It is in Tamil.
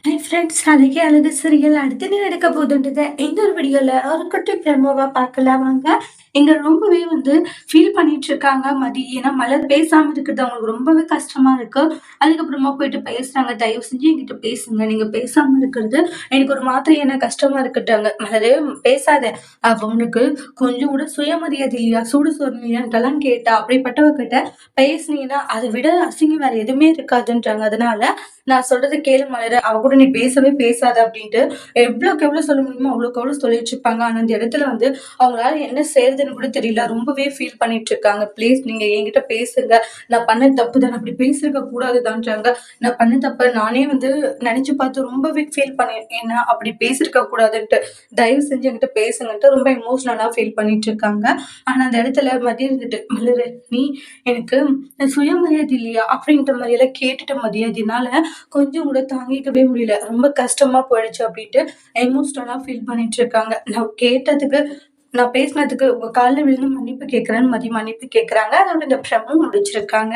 ஹாய் ஃப்ரெண்ட்ஸ், அழகே அழகு சீரியல் அடுத்து என்ன நடக்க போகுதுன்றத இந்த ஒரு வீடியோல ஒரு குட்டி ப்ரெமோவா பார்க்கலாம் வாங்க. இங்க ரொம்பவே ஃபீல் பண்ணிட்டு இருக்காங்க மதி. ஏன்னா மலர் பேசாம இருக்கிறது அவங்களுக்கு ரொம்பவே கஷ்டமா இருக்கு. அதுக்கப்புறமா போயிட்டு பேசுறாங்க. தயவு செஞ்சு என்கிட்ட பேசுங்க. நீங்க பேசாம இருக்கிறது எனக்கு ஒரு மாதிரி என்ன கஷ்டமா இருக்கட்டாங்க. மலரே பேசாத. அவனுக்கு கொஞ்சம் கூட சுயமரியாதை இல்லையா? சூடு சொரணையான்ட்டெல்லாம் கேட்டா. அப்படிப்பட்டவ கிட்ட பேசுனீங்கன்னா அதை விட அசிங்கம் வேற எதுவுமே இருக்காதுன்றாங்க. அதனால நான் சொல்றத கேளு மலரு. அவ கூட நீ பேசவே பேசாத அப்படின்ட்டு எவ்வளவுக்கு எவ்வளவு சொல்ல முடியுமோ அவ்வளவுக்கு எவ்வளவு சொல்லிட்டு இருப்பாங்க. ஆனா அந்த இடத்துல அவங்களால என்ன செய்யறதுன்னு கூட தெரியல. ரொம்பவே ஃபீல் பண்ணிட்டு இருக்காங்க. ப்ளீஸ் நீங்க என்கிட்ட பேசுங்க. நான் பண்ண தப்பு தான். அப்படி பேசிருக்க கூடாதுதான்றாங்க. நான் பண்ண தப்ப நானே நினைச்சு பார்த்து ரொம்பவே ஃபீல் பண்ணியிருக்கேன். ஏன்னா அப்படி பேசிருக்க கூடாதுன்ட்டு. தயவு செஞ்சு என்கிட்ட பேசுங்கன்ட்டு ரொம்ப எமோஷனலா ஃபீல் பண்ணிட்டு இருக்காங்க. ஆனா அந்த இடத்துல மதியம் இருந்துட்டு, மலரு நீ எனக்கு சுயமரியாதை இல்லையா அப்படின்ற மாதிரி எல்லாம் கேட்டுட்ட மதியாதைனால கொஞ்சம் கூட தாங்கிக்கவே முடியல. ரொம்ப கஷ்டமா போயிடுச்சு அப்டின்ட்டு எமோஷனலா ஃபீல் பண்ணிட்டு இருக்காங்க. நான் பேசினதுக்கு உங்க கால்ல விழுந்து மன்னிப்பு கேட்கிறேன்னு மன்னிப்பு கேட்கறாங்க. அதோட இந்த ப்ரமோ முடிச்சிருக்காங்க.